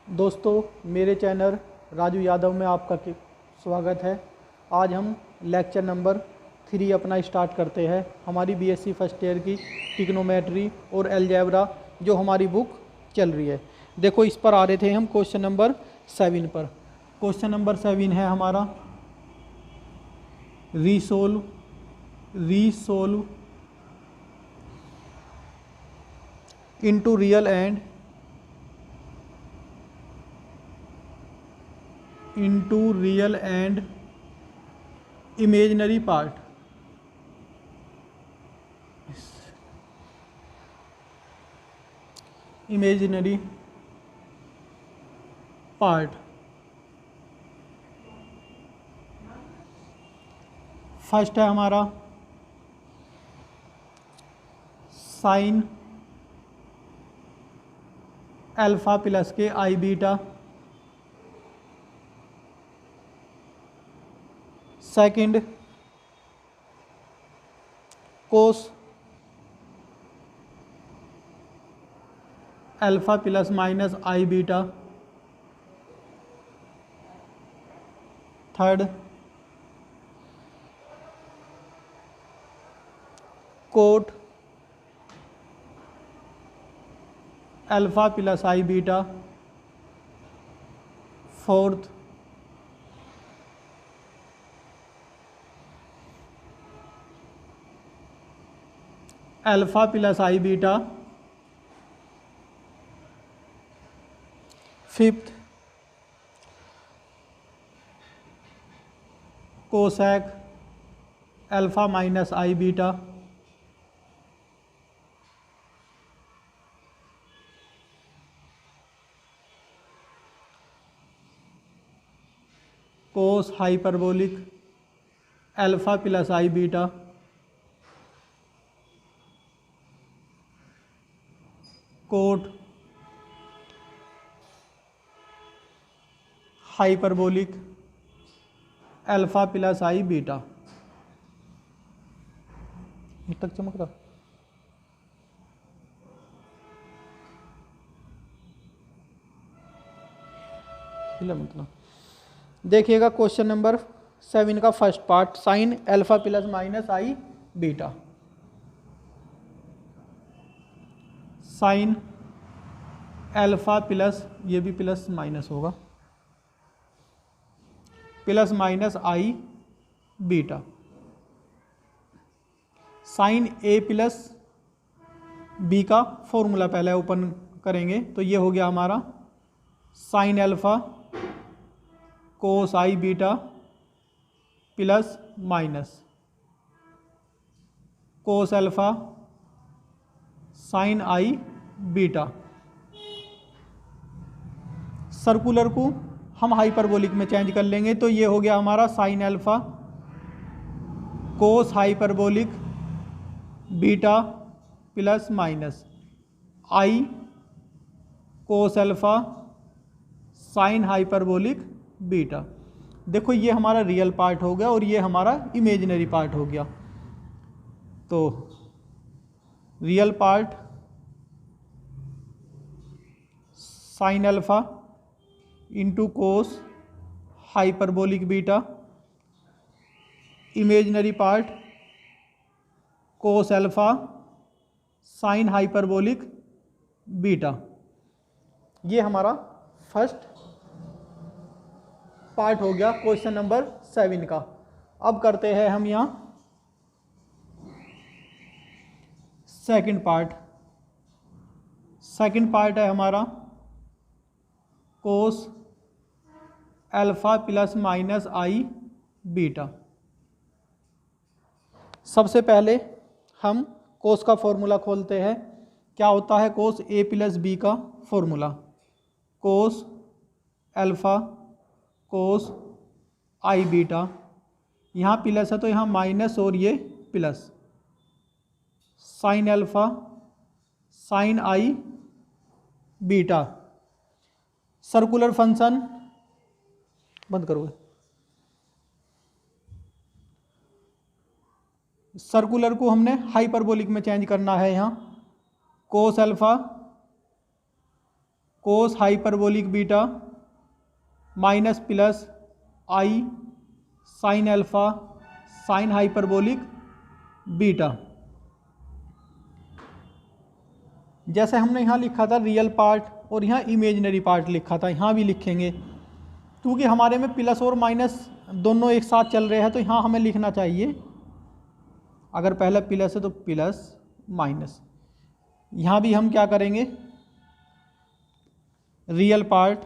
दोस्तों, मेरे चैनल राजू यादव में आपका स्वागत है। आज हम लेक्चर नंबर 3 अपना स्टार्ट करते हैं। हमारी बीएससी फर्स्ट ईयर की ट्रिग्नोमेट्री और अलजेब्रा जो हमारी बुक चल रही है। देखो, इस पर आ रहे थे हम क्वेश्चन नंबर 7 पर। क्वेश्चन नंबर 7 है हमारा resolve into real and imaginary part. First है हमारा साइन अल्फा प्लस के i beta. Second cos alpha plus minus i beta. Third cot alpha plus i beta. Fourth alpha plus i beta. Fifth cosec alpha minus i beta. Cos hyperbolic alpha plus i beta. Cot hyperbolic alpha plus i beta. तक चमक रहा। मतलब देखिएगा question number 7 का first part, sine alpha plus minus i beta. Sine alpha plus, ये भी plus minus होगा, plus minus i beta. Sine A plus B का फॉर्मूला पहले ओपन करेंगे तो ये हो गया हमारा sine alpha cos i beta plus minus cos alpha sine i beta. Circular को हम हाइपरबोलिक में चेंज कर लेंगे तो ये हो गया हमारा sine alpha cos hyperbolic beta plus minus i cos alpha sine hyperbolic beta. देखो, ये हमारा रियल पार्ट हो गया और ये हमारा इमेजिनरी पार्ट हो गया। तो real part sine alpha into cos hyperbolic beta, imaginary part कोस अल्फा साइन हाइपरबोलिक बीटा। ये हमारा फर्स्ट पार्ट हो गया क्वेश्चन नंबर 7 का। अब करते हैं हम यहाँ सेकंड पार्ट। सेकंड पार्ट है हमारा कोस alpha plus minus i beta. सबसे पहले हम कोस का फॉर्मूला खोलते हैं। क्या होता है कोस ए प्लस बी का formula? Cos alpha cos i beta. यहाँ प्लस है तो यहाँ माइनस और ये plus. Sine alpha sine i beta. Circular function बंद करोगे? सर्कुलर को हमने हाइपरबोलिक में चेंज करना है। यहाँ cos alpha cos hyperbolic beta minus plus i sine alpha sine hyperbolic beta. जैसे हमने यहाँ लिखा था रियल पार्ट और यहाँ इमेजिनरी पार्ट लिखा था, यहाँ भी लिखेंगे क्योंकि हमारे में प्लस और माइनस दोनों एक साथ चल रहे हैं, तो यहाँ हमें लिखना चाहिए, अगर पहले प्लस है तो प्लस माइनस। यहाँ भी हम क्या करेंगे, real part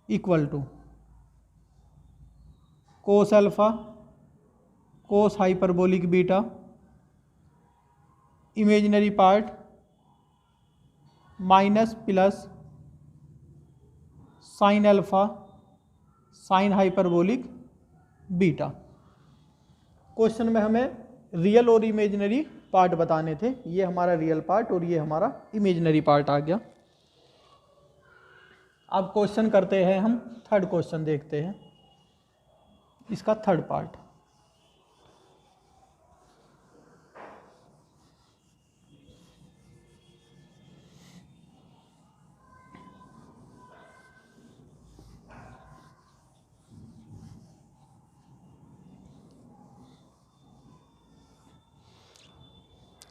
equal to cos alpha cos hyperbolic beta, imaginary part minus plus sine alpha sine hyperbolic beta. Question में हमें रियल और इमेजिनरी पार्ट बताने थे, ये हमारा रियल पार्ट और ये हमारा इमेजिनरी पार्ट आ गया। अब क्वेश्चन करते हैं हम, थर्ड क्वेश्चन देखते हैं, इसका थर्ड पार्ट।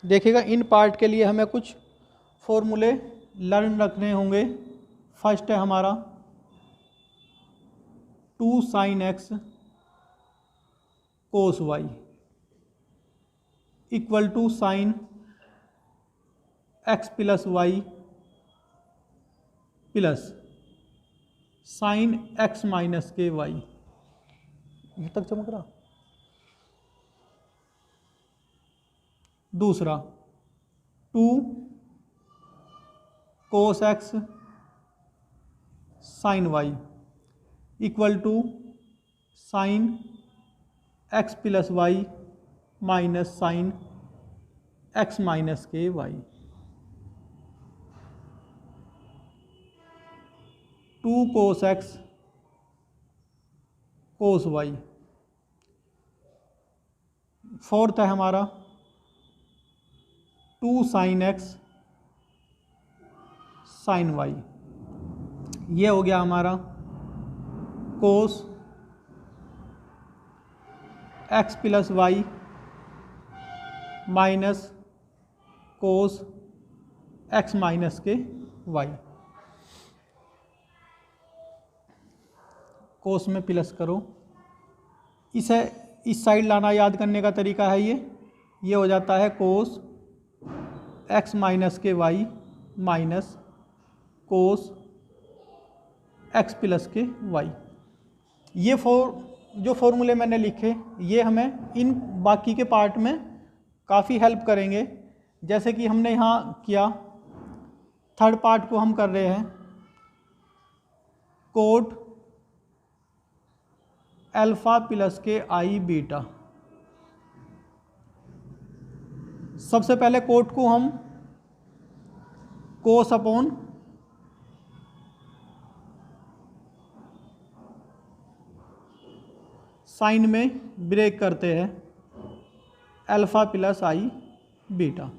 देखिएगा, इन पार्ट के लिए हमें कुछ फॉर्मूले लर्न रखने होंगे। फर्स्ट है हमारा 2 sin x cos y equal to sine x plus y plus sine x minus के वाई। ये तक चमक रहा। दूसरा 2 cos x sine y equal to sine x plus y minus sine x minus के y. 2 cos x cos y. Fourth है हमारा 2 sign x sine y. ये हो गया हमारा cos x plus y minus cos x minus के y. Cos में plus करो, इसे इस साइड लाना याद करने का तरीका है ये हो जाता है कोस x माइनस के y minus cos x plus के वाई। ये जो फॉर्मूले मैंने लिखे ये हमें इन बाकी के पार्ट में काफ़ी हेल्प करेंगे। जैसे कि हमने यहाँ किया, थर्ड पार्ट को हम कर रहे हैं कोट अल्फा प्लस के आई बीटा। सबसे पहले कोट को हम कोस अपॉन साइन में ब्रेक करते हैं, अल्फा प्लस आई बीटा।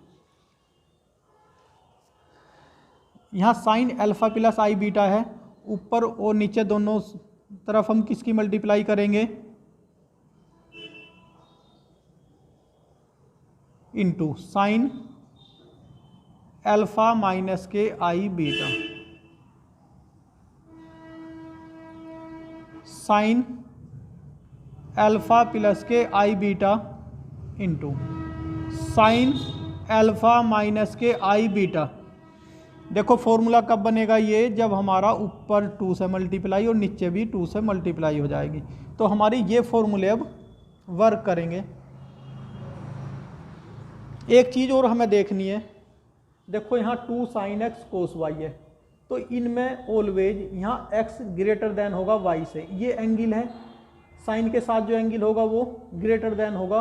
यहाँ sign alpha plus i beta है, ऊपर और नीचे दोनों तरफ हम किसकी मल्टीप्लाई करेंगे, इनटू साइन अल्फा माइनस के i beta. Sine alpha plus के i beta into sine alpha minus के आई बीटा। देखो फॉर्मूला कब बनेगा ये, जब हमारा ऊपर 2 से मल्टीप्लाई और नीचे भी 2 से मल्टीप्लाई हो जाएगी, तो हमारी ये फॉर्मूले अब वर्क करेंगे। एक चीज़ और हमें देखनी है, देखो यहाँ 2 साइन एक्स कोस वाई है, तो इनमें ऑलवेज यहाँ x ग्रेटर देन होगा y से। ये एंगल है, साइन के साथ जो एंगल होगा वो ग्रेटर देन होगा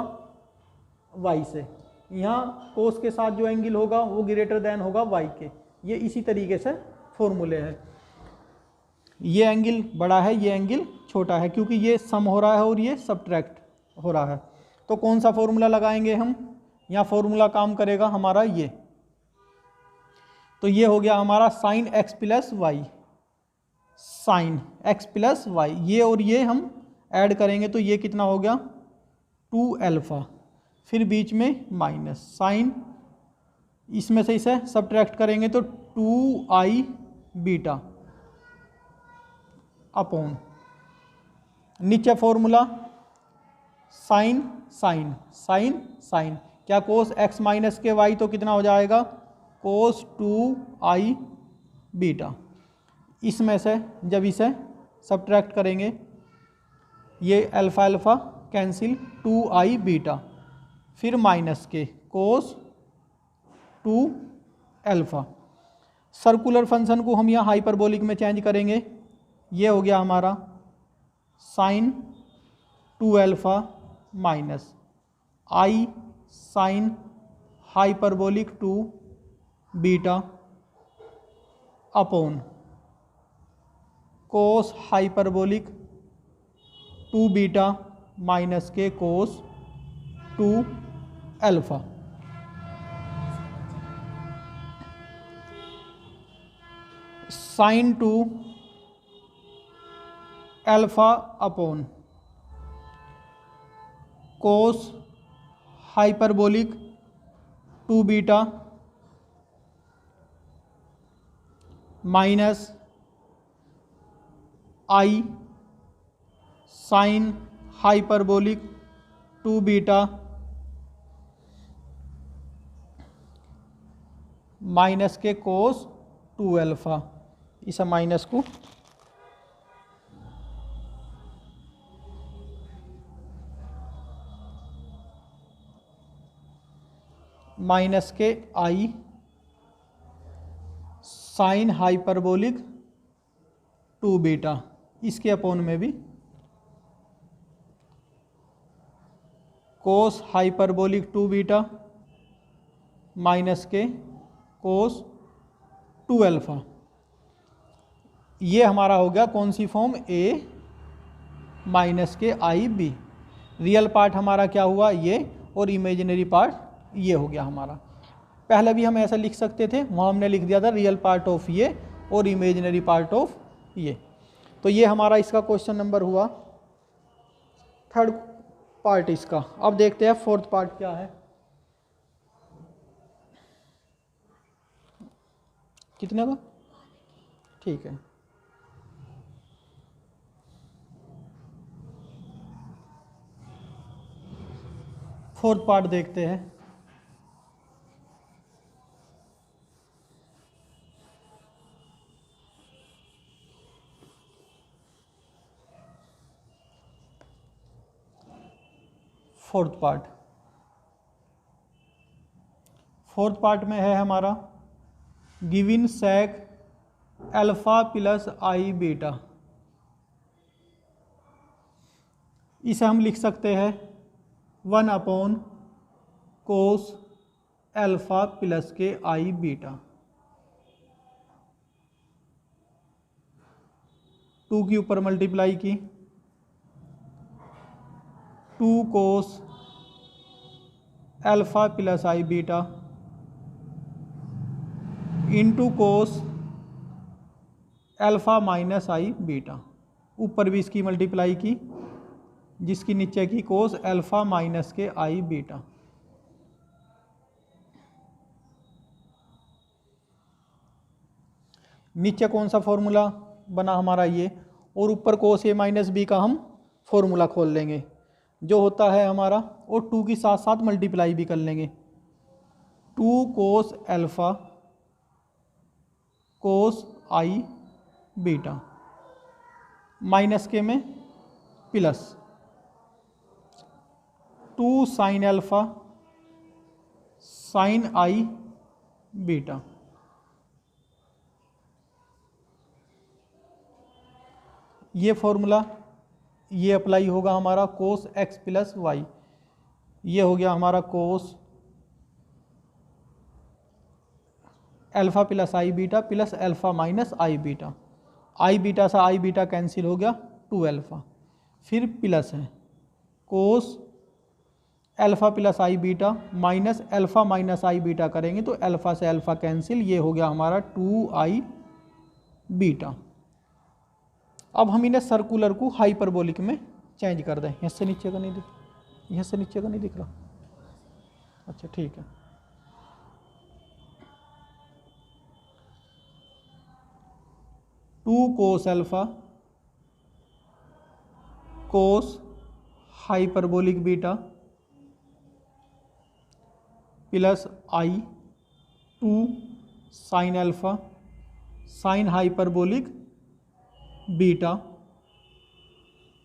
y से। यहाँ कोस के साथ जो एंगल होगा वो ग्रेटर देन होगा y के। ये इसी तरीके से फॉर्मूले हैं। ये एंगल बड़ा है, ये एंगल छोटा है, क्योंकि ये सम हो रहा है और ये सब्ट्रैक्ट हो रहा है। तो कौन सा फॉर्मूला लगाएंगे हम, यहाँ फॉर्मूला काम करेगा हमारा ये। तो ये हो गया हमारा sine x plus y, sine x plus y, ये और ये हम ऐड करेंगे तो ये कितना हो गया 2 अल्फ़ा, फिर बीच में माइनस साइन, इसमें से इसे सब्ट्रैक्ट करेंगे तो 2i बीटा अपॉन, नीचे formula sine sine sine sine, क्या कोस x माइनस के y तो कितना हो जाएगा कोस 2i बीटा, इसमें से जब इसे सब्ट्रैक्ट करेंगे ये alpha alpha cancel 2i beta, फिर माइनस के कोस 2 अल्फ़ा, सर्कुलर फंक्शन को हम यहाँ हाइपरबोलिक में चेंज करेंगे, ये हो गया हमारा sine 2 alpha minus i sine hyperbolic 2 beta upon cos hyperbolic 2 beta minus के cos 2 alpha. Sine 2 alpha upon cos hyperbolic 2 beta minus i sine hyperbolic 2 beta minus के कोस 2 अल्फ़ा, इस माइनस को माइनस के आई साइन हाइपरबोलिक 2 बीटा, इसके upon में भी कोस hyperbolic 2 beta minus के cos 2 alpha. ये हमारा हो गया कौन सी फॉर्म ए माइनस के आई बी, रियल पार्ट हमारा क्या हुआ ये, और इमेजिनरी पार्ट ये हो गया हमारा। पहले भी हम ऐसा लिख सकते थे, वहाँ हमने लिख दिया था रियल पार्ट ऑफ ये और इमेजिनरी पार्ट ऑफ ये। तो ये हमारा इसका क्वेश्चन नंबर हुआ, थर्ड पार्ट इसका। अब देखते हैं फोर्थ पार्ट क्या है। कितने का, ठीक है। फोर्थ पार्ट देखते हैं। फोर्थ पार्ट में है हमारा given sec alpha plus i beta, इसे हम लिख सकते हैं 1 अपॉन कोस अल्फ़ा प्लस के आई बीटा, 2 के ऊपर मल्टीप्लाई की 2 cos alpha plus i beta into cos alpha minus i beta, ऊपर भी इसकी मल्टीप्लाई की जिसकी नीचे की कोस अल्फ़ा माइनस के आई बीटा। नीचे कौन सा फॉर्मूला बना हमारा ये, और ऊपर कोस ए माइनस बी का हम फॉर्मूला खोल लेंगे जो होता है हमारा, और 2 के साथ साथ मल्टीप्लाई भी कर लेंगे। 2 cos alpha cos i beta minus के में plus 2 sine alpha sign i beta. ये फॉर्मूला ये अप्लाई होगा हमारा कोस एक्स प्लस वाई, ये हो गया हमारा कोस alpha plus i beta plus alpha minus i beta, I beta से आई बीटा कैंसिल हो गया 2 अल्फ़ा, फिर प्लस है कोस alpha plus i beta minus alpha minus i beta करेंगे तो अल्फ़ा से अल्फ़ा कैंसिल, ये हो गया हमारा 2i बीटा। अब हम इन्हें सर्कुलर को हाइपरबोलिक में चेंज कर दें। यहाँ से नीचे का नहीं दिख, यहाँ से नीचे का नहीं दिख रहा, अच्छा ठीक है। Two cos alpha cos hyperbolic beta plus i 2 sine alpha sine hyperbolic beta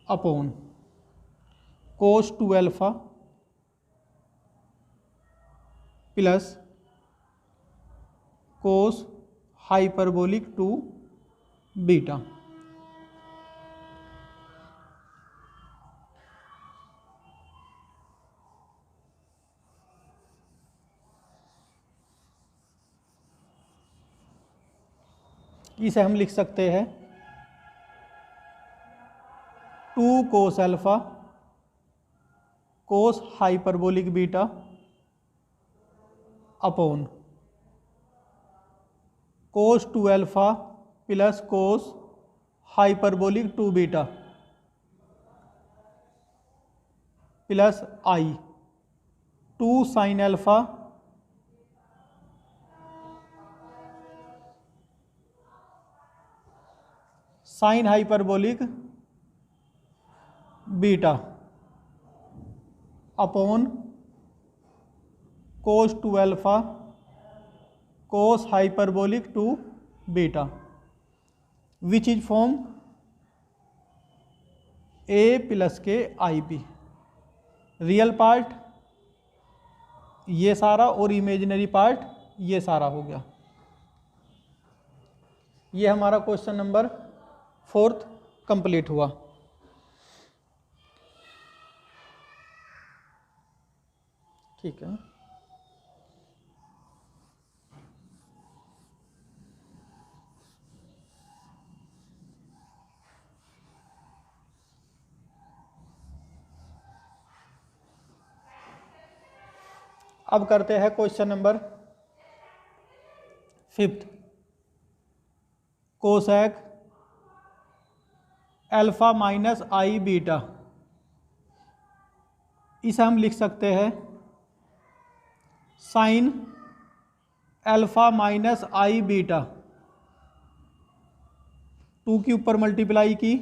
upon cos 2 alpha plus cos hyperbolic 2 beta. इसे हम लिख सकते हैं 2 cos alpha cos hyperbolic beta upon cos 2 alpha plus cos hyperbolic 2 beta plus i 2 sine alpha sine hyperbolic beta upon cos 2 alpha cos hyperbolic 2 beta which is form a plus के आई B. Real part ये सारा और imaginary part ये सारा हो गया। ये हमारा क्वेश्चन नंबर 4 कंप्लीट हुआ। ठीक है, अब करते हैं question number 5। Cosec alpha minus i beta, इसे हम लिख सकते हैं sine alpha minus i beta. 2 के ऊपर मल्टीप्लाई की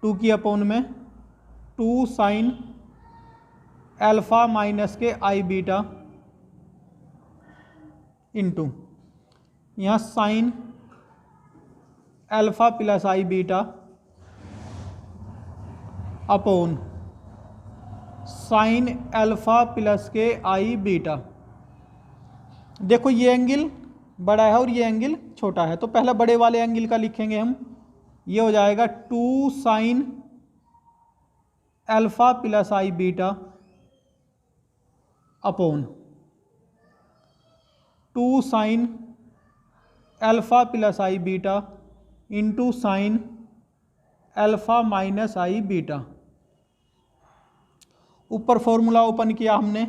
2 की अपॉन में 2 साइन अल्फ़ा माइनस के आई बीटा इंटू यहाँ sine alpha plus i beta upon sine alpha plus के आई बीटा। देखो ये एंगल बड़ा है और ये एंगल छोटा है, तो पहला बड़े वाले एंगल का लिखेंगे हम। ये हो जाएगा 2 sine alpha plus i beta upon 2 sine alpha plus i beta into sine alpha minus i beta. ऊपर फॉर्मूला ओपन किया हमने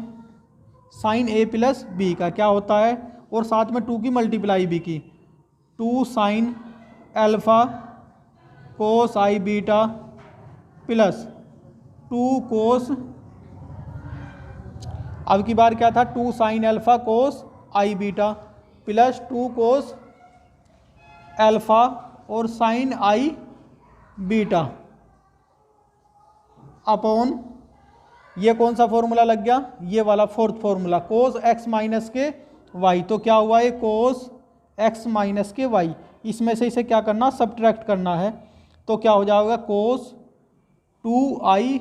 साइन ए प्लस बी का क्या होता है, और साथ में 2 की मल्टीप्लाई भी की 2 sine alpha cos i beta plus 2 कोस, अब की बार क्या था 2 sine alpha cos i beta plus 2 cos alpha और साइन आई बीटा अपॉन ये कौन सा फॉर्मूला लग गया, ये वाला 4th formula cos x minus के वाई। तो क्या हुआ है कोस एक्स माइनस के वाई, इसमें से इसे क्या करना सब्ट्रैक्ट करना है। तो क्या हो जाएगा कोस 2i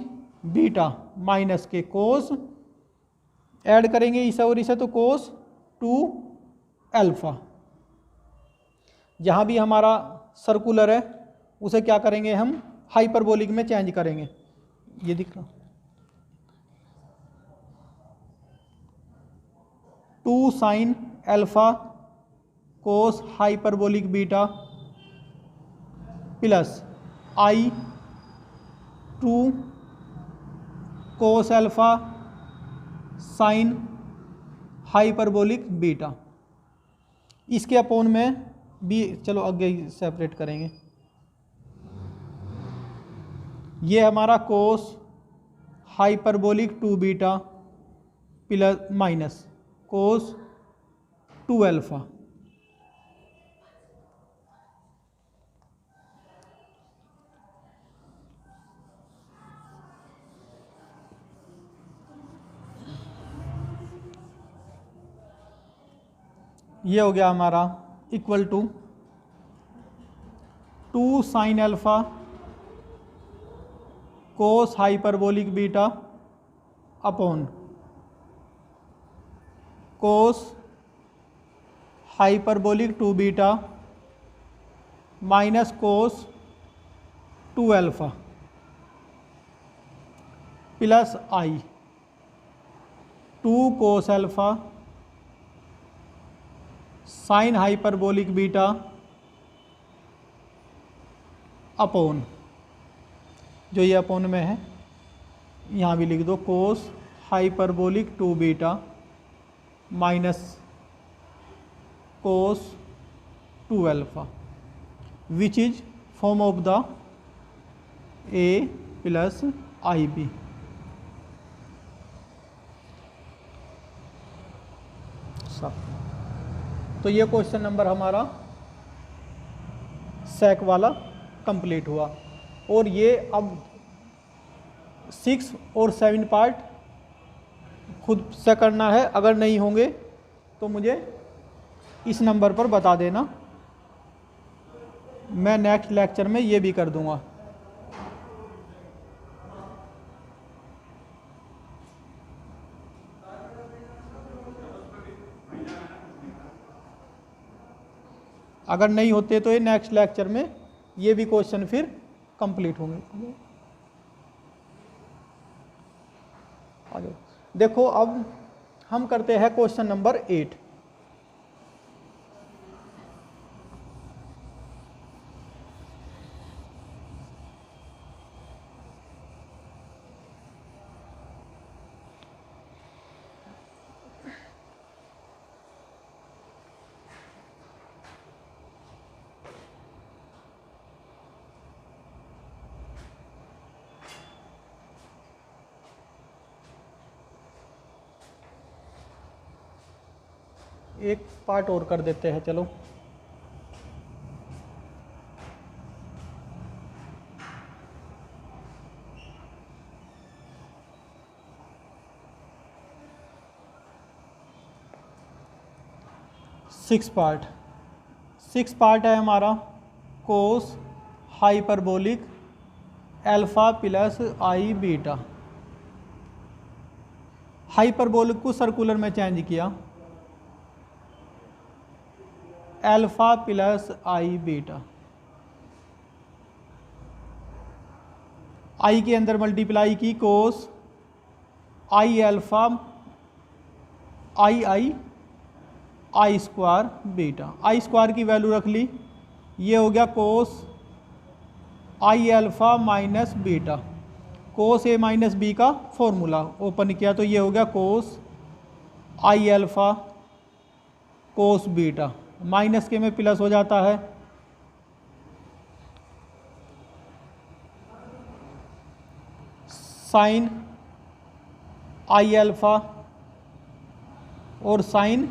बीटा माइनस के कोस ऐड करेंगे इसे और इसे तो कोस 2 अल्फ़ा। जहाँ भी हमारा सर्कुलर है उसे क्या करेंगे हम हाइपरबोलिक में चेंज करेंगे। ये दिख रहा 2 sine alpha cos hyperbolic beta plus i 2 cos alpha sine hyperbolic beta. इसके अपोन में भी चलो आगे सेपरेट करेंगे। ये हमारा cos hyperbolic 2 beta plus minus cos 2 alpha. ये हो गया हमारा equal to 2 sine alpha cos hyperbolic beta upon cos hyperbolic 2 beta minus cos 2 alpha plus i 2 cos alpha sine hyperbolic beta upon, जो ये अपोन में है यहाँ भी लिख दो, cos hyperbolic 2 beta minus cos 2 alpha which is form of the A plus i B. तो ये क्वेश्चन नंबर हमारा सेक वाला कंप्लीट हुआ। और ये अब 6 और 7 पार्ट खुद से करना है। अगर नहीं होंगे तो मुझे इस नंबर पर बता देना, मैं नेक्स्ट लेक्चर में ये भी कर दूंगा। अगर नहीं होते तो ये नेक्स्ट लेक्चर में ये भी क्वेश्चन फिर कंप्लीट होंगे। आगे देखो, अब हम करते हैं क्वेश्चन नंबर 8। एक पार्ट और कर देते हैं, चलो। सिक्स पार्ट है हमारा cos hyperbolic alpha plus i beta. Hyperbolic को सर्कुलर में चेंज किया, alpha plus i beta. I के अंदर मल्टीप्लाई की cos i alpha i square beta. I square की वैल्यू रख ली, ये हो गया cos i alpha minus beta. Cos A minus B का फॉर्मूला ओपन किया तो ये हो गया cos i alpha cos beta. Minus के में प्लस हो जाता है, साइन आई अल्फा और sine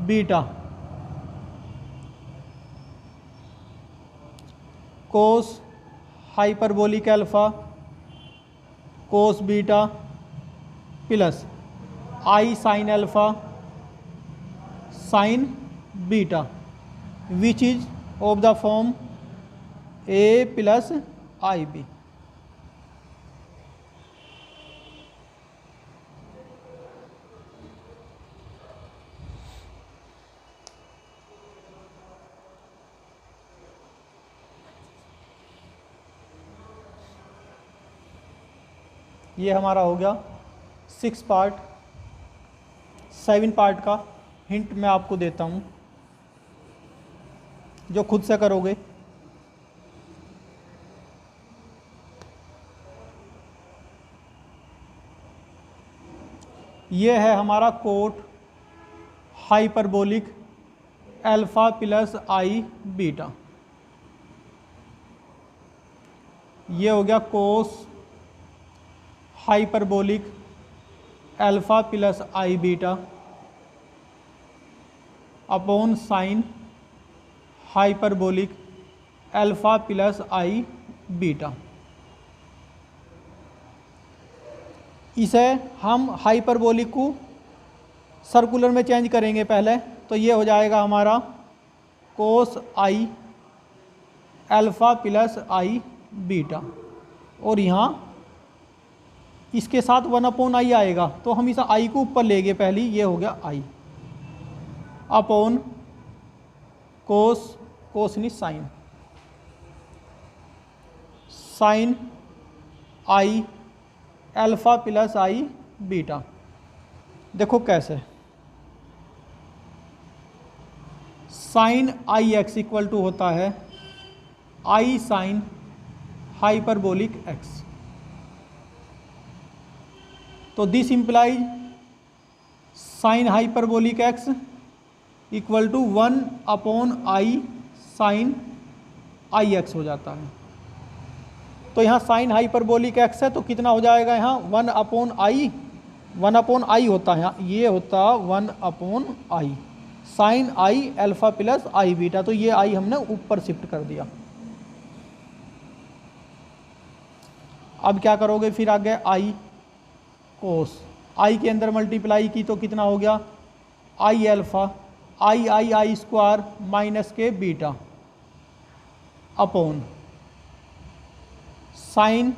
beta cos hyperbolic alpha cos beta plus i sine alpha sine beta which is of the form a plus i b. ये हमारा हो गया 6 पार्ट। 7 पार्ट का हिंट मैं आपको देता हूँ, जो खुद से करोगे। ये है हमारा cot hyperbolic alpha plus i beta. ये हो गया cos hyperbolic alpha plus i beta upon sine hyperbolic alpha plus i beta. इसे हम हाइपरबोलिक को सर्कुलर में चेंज करेंगे पहले, तो ये हो जाएगा हमारा cos i alpha plus i beta, और यहाँ इसके साथ 1/i आएगा, तो हम इस आई को ऊपर लेंगे पहले, ये हो गया आई अपॉन कोस नहीं sine i alpha plus i beta. देखो कैसे, sine i x equal to होता है आई साइन हाइपरबोलिक एक्स, तो this implies sine hyperbolic x equal to 1/i sine i x हो जाता है। तो यहाँ साइन हाइपरबोलिक एक्स है, तो कितना हो जाएगा यहाँ 1/i होता है, ये होता 1/i sine i alpha plus i beta, तो ये आई हमने ऊपर शिफ्ट कर दिया। अब क्या करोगे फिर आगे, आई कोस, आई के अंदर मल्टीप्लाई की तो कितना हो गया i alpha i square minus के beta upon sine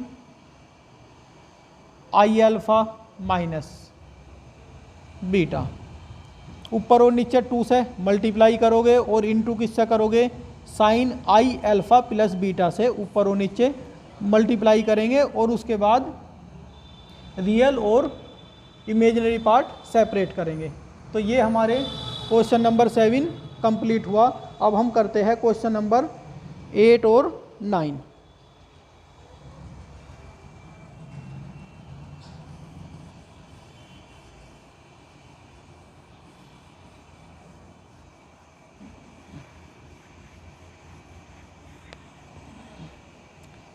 i alpha minus beta. ऊपर और नीचे 2 से मल्टीप्लाई करोगे और इनटू किससे करोगे, sine i alpha plus beta से ऊपर और नीचे मल्टीप्लाई करेंगे, और उसके बाद रियल और इमेजिनरी पार्ट सेपरेट करेंगे। तो ये हमारे क्वेश्चन नंबर 7 कंप्लीट हुआ। अब हम करते हैं क्वेश्चन नंबर 8 और 9।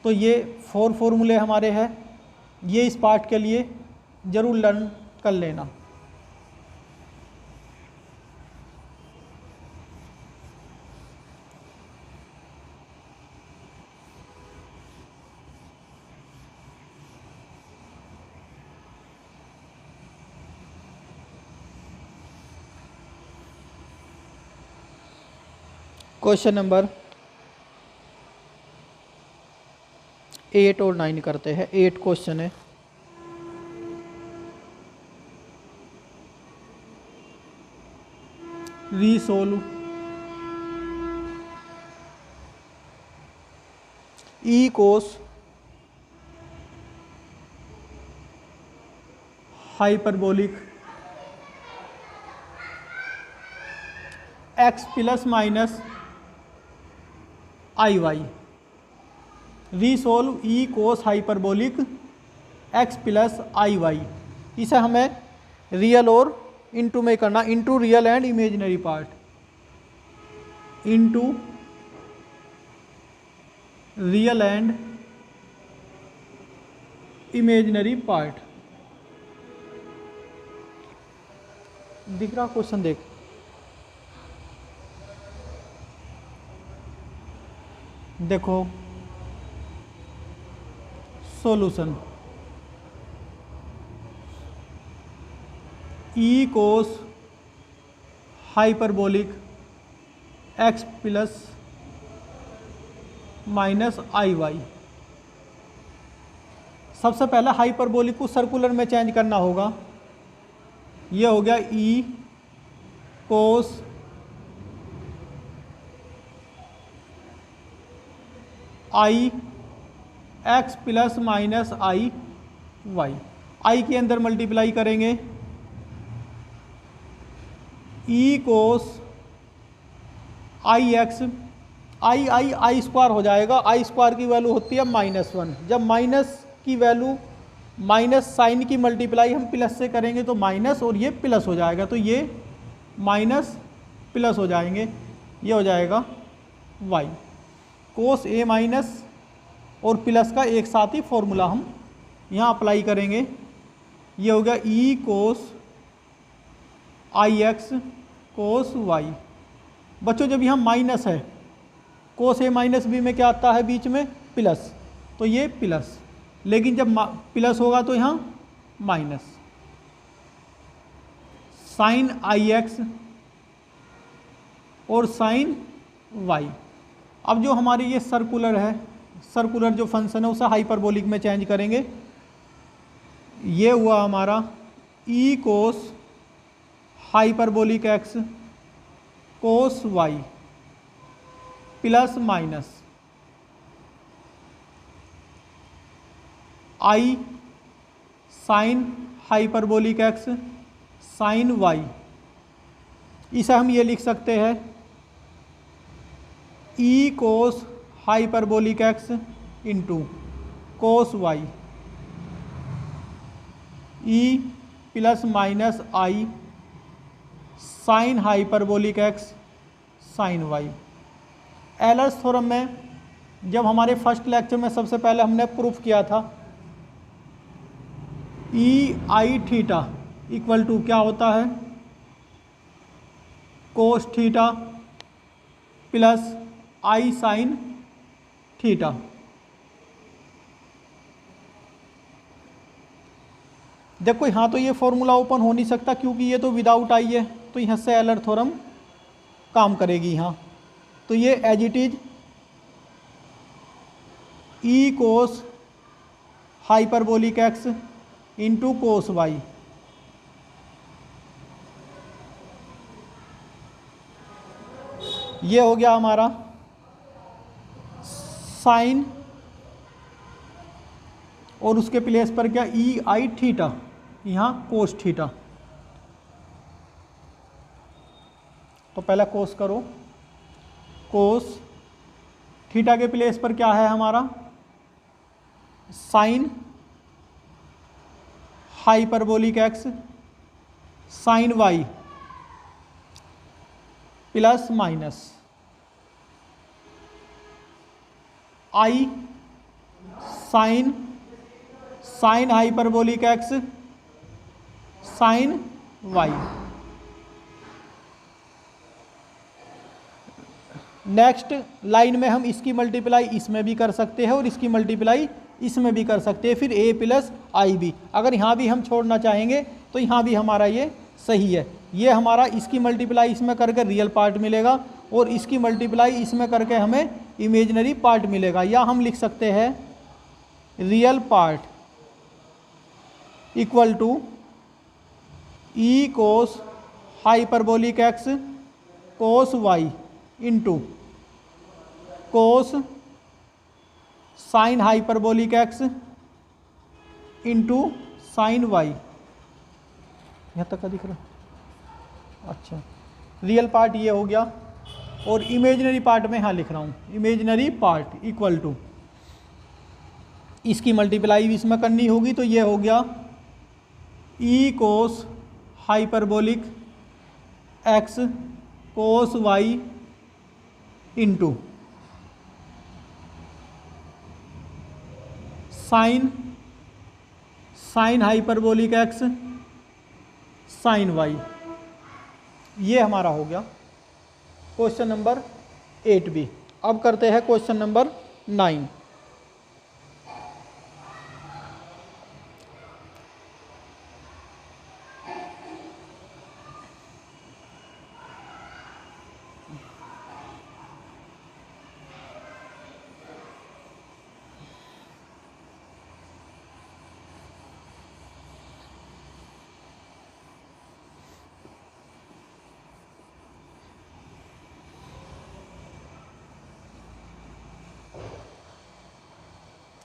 तो ये 4 फॉर्मूले हमारे हैं, ये इस पार्ट के लिए ज़रूर लर्न कर लेना। क्वेश्चन नंबर 8 और 9 करते हैं। 8 क्वेश्चन है, रीसोल्व ई cos hyperbolic x plus minus आई वाई। रीसोल्व ई कोस हाइपरबोलिक एक्स प्लस आई वाई। इसे हमें रियल और इनटू में करना, into real and imaginary part, into real and imaginary part. दिख रहा क्वेश्चन, देख देखो सॉल्यूशन, ई cos hyperbolic x plus minus आई वाई। सबसे पहले हाइपरबोलिक को सर्कुलर में चेंज करना होगा। ये हो गया ई कोस आई एक्स प्लस माइनस आई वाई। आई के अंदर मल्टीप्लाई करेंगे, ई कोस आई एक्स, आई स्क्वायर हो जाएगा। आई स्क्वायर की वैल्यू होती है -1। जब माइनस की वैल्यू माइनस साइन की मल्टीप्लाई हम प्लस से करेंगे तो माइनस, और ये प्लस हो जाएगा, तो ये माइनस प्लस हो जाएंगे, ये हो जाएगा y। कोस ए माइनस और प्लस का एक साथ ही फॉर्मूला हम यहाँ अप्लाई करेंगे, ये हो गया ई कोस आई एक्स कोस वाई। बच्चों जब यहाँ माइनस है, कोस ए माइनस बी में क्या आता है बीच में, प्लस, तो ये प्लस, लेकिन जब प्लस होगा तो यहाँ माइनस। साइन आई एक्स और साइन वाई। अब जो हमारी ये सर्कुलर है, सर्कुलर जो फंक्शन है उसे हाइपरबोलिक में चेंज करेंगे। ये हुआ हमारा e cos hyperbolic x cos y plus minus i sine hyperbolic x sine y. इसे हम ये लिख सकते हैं e cos hyperbolic x into cos y, e plus minus i sine hyperbolic x sine y. Euler's theorem में जब हमारे first lecture में सबसे पहले हमने प्रूफ किया था e i theta equal to क्या होता है, कोस theta plus i sine theta. देखो यहाँ तो ये फॉर्मूला ओपन हो नहीं सकता क्योंकि ये तो विदाउट आई है, तो यहाँ से एलर थ्योरम काम करेगी यहाँ। तो ये as it is e cos hyperbolic x into cos y, ये हो गया हमारा साइन, और उसके प्लेस पर क्या ई आई थीटा, यहाँ कोस थीटा। तो पहले कोस करो, कोस थीटा के प्लेस पर क्या है हमारा sine hyperbolic x sine y plus minus i sine sine hyperbolic x sine y. Next line में हम इसकी मल्टीप्लाई इसमें भी कर सकते हैं और इसकी मल्टीप्लाई इसमें भी कर सकते हैं, फिर a प्लस आई बी। अगर यहाँ भी हम छोड़ना चाहेंगे तो यहाँ भी हमारा ये सही है। ये हमारा इसकी मल्टीप्लाई इसमें करके रियल पार्ट मिलेगा और इसकी मल्टीप्लाई इसमें करके हमें इमेजिनरी पार्ट मिलेगा, या हम लिख सकते हैं real part equal to e cos hyperbolic x cos y into cos sine hyperbolic x into sine y. यहाँ तक का दिख रहा, अच्छा। रियल पार्ट ये हो गया और इमेजिनरी पार्ट में यहाँ लिख रहा हूँ इमेजिनरी पार्ट इक्वल टू, इसकी मल्टीप्लाई भी इसमें करनी होगी, तो ये हो गया e cos hyperbolic x cos y into sine sine hyperbolic x sine y. ये हमारा हो गया क्वेश्चन नंबर 8B। अब करते हैं question number 9।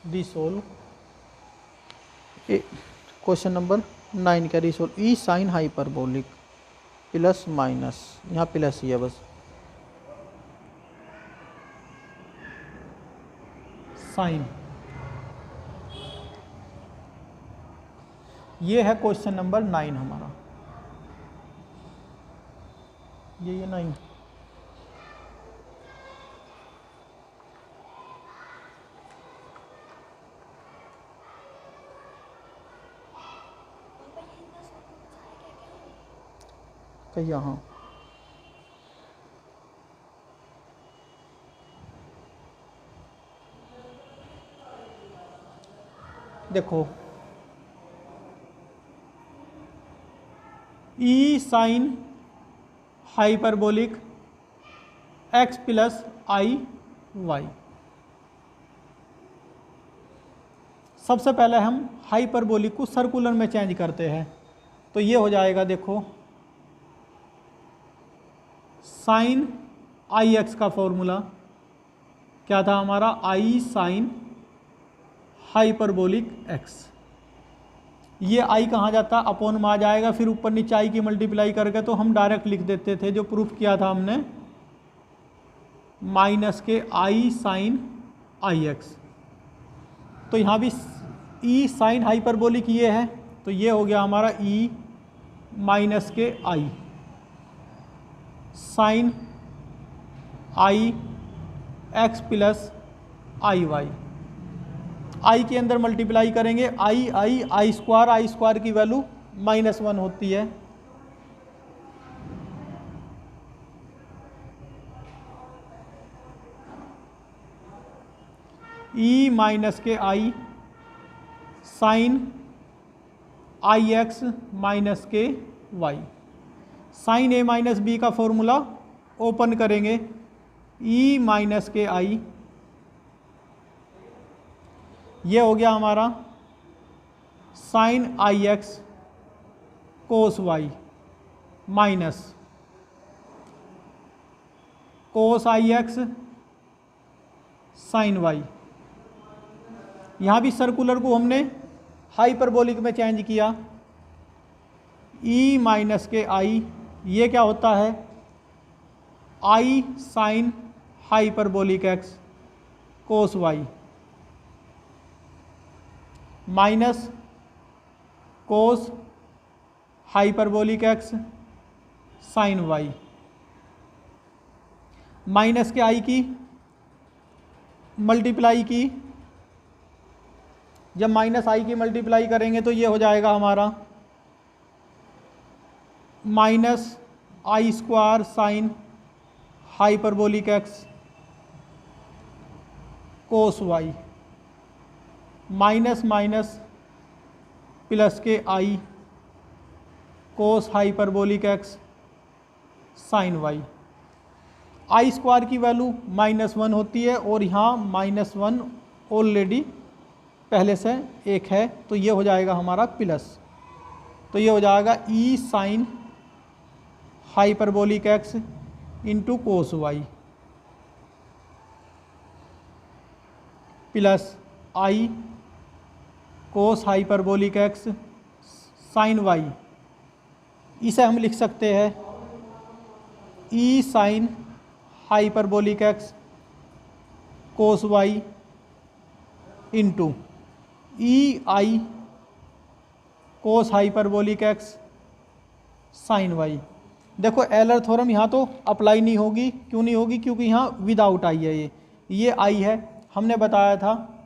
Resolve question number 9 का रिसोल्व ई साइन हाइपरबोलिक प्लस माइनस, यहाँ प्लस ही है बस, साइन ये है क्वेश्चन नंबर 9 हमारा, ये 9। तो यहाँ देखो, ई साइन हाइपरबोलिक x प्लस आई वाई। सबसे पहले हम हाइपरबोलिक को सर्कुलर में चेंज करते हैं, तो ये हो जाएगा, देखो साइन आई एक्स का फॉर्मूला क्या था हमारा, आई साइन हाइपरबोलिक एक्स। ये आई कहाँ जाता है, अपॉन में आ जाएगा, फिर ऊपर नीचे आई की मल्टीप्लाई करके तो हम डायरेक्ट लिख देते थे, जो प्रूफ किया था हमने, माइनस के आई साइन आई एक्स। तो यहाँ भी ई साइन हाइपरबोलिक ये है, तो ये हो गया हमारा ई माइनस के i sign i x plus I Y. आई के अंदर मल्टीप्लाई करेंगे, आई स्क्वायर की वैल्यू -1 होती है, ई माइनस के i sign i x minus के वाई। साइन ए माइनस बी का फॉर्मूला ओपन करेंगे, ई माइनस के आई, ये हो गया हमारा sign i x cos y minus cos I x sine y. यहाँ भी सर्कुलर को हमने हाइपरबोलिक में चेंज किया, ई माइनस के आई, ये क्या होता है, i sine hyperbolic x cos y minus cos hyperbolic x sine y. Minus के आई की मल्टीप्लाई की, जब माइनस आई की मल्टीप्लाई करेंगे तो ये हो जाएगा हमारा माइनस आई square sine hyperbolic x cos y minus minus plus के आई cos hyperbolic x sine Y. आई स्क्वायर की वैल्यू -1 होती है और यहाँ -1 ऑलरेडी पहले से एक है, तो ये हो जाएगा हमारा प्लस, तो ये हो जाएगा e sine hyperbolic x into cos y plus i cos hyperbolic x sine y. इसे हम लिख सकते हैं e sine hyperbolic x cos y into e i cos hyperbolic x sine y. देखो एलर थ्योरम यहाँ तो अप्लाई नहीं होगी, क्यों नहीं होगी, क्योंकि यहाँ विदाउट आई है, ये आई है, हमने बताया था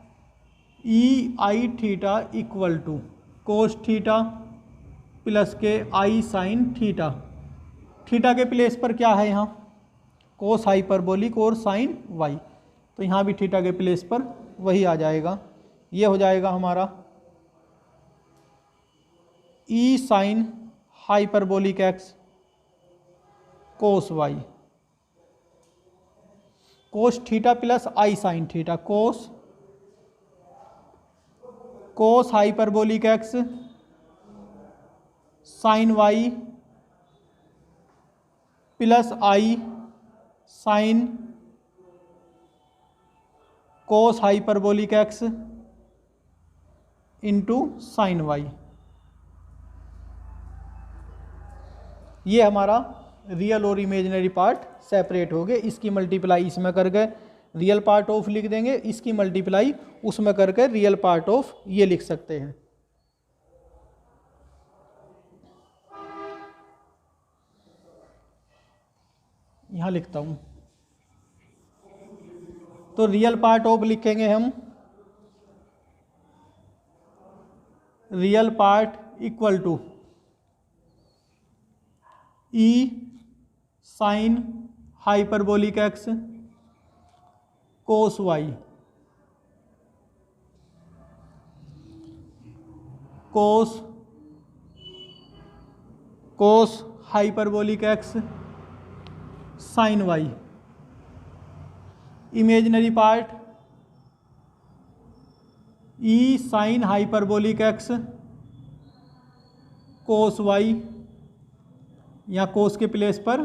e i theta equal to cos theta plus के आई साइन थीटा। थीटा के प्लेस पर क्या है यहाँ, कोस हाइपरबोलिक और साइन वाई, तो यहाँ भी थीटा के प्लेस पर वही आ जाएगा, ये हो जाएगा हमारा e sine hyperbolic x cos y cos theta plus i sine theta cos hyperbolic x sine y plus i sine cos hyperbolic x into sine y. ये हमारा रियल और इमेजिनरी पार्ट सेपरेट हो गए, इसकी मल्टीप्लाई इसमें करके real part of लिख देंगे, इसकी मल्टीप्लाई उसमें करके रियल पार्ट ऑफ ये लिख सकते हैं। यहाँ लिखता हूँ। तो रियल पार्ट ऑफ लिखेंगे हम, real part equal to e sine hyperbolic x cos y, cos hyperbolic x sine y. Imaginary part e sine hyperbolic x cos y, या कोस के प्लेस पर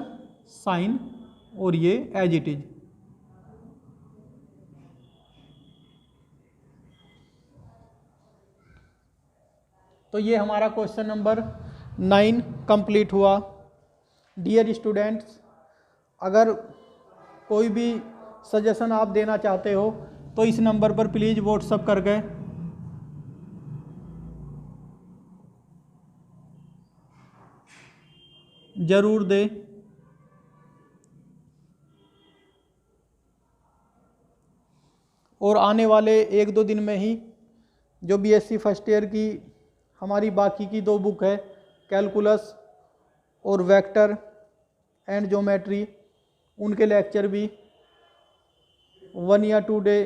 साइन, और ये एज इट इज। तो ये हमारा क्वेश्चन नंबर 9 कंप्लीट हुआ। Dear students, अगर कोई भी सजेशन आप देना चाहते हो तो इस नंबर पर प्लीज़ व्हाट्सअप करके ज़रूर दें। और आने वाले 1-2 दिन में ही जो बीएससी फर्स्ट ईयर की हमारी बाकी की 2 बुक है, कैलकुलस और वेक्टर एंड ज्योमेट्री, उनके लेक्चर भी 1 या 2 डे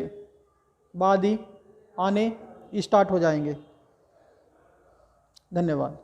बाद ही आने स्टार्ट हो जाएंगे। धन्यवाद।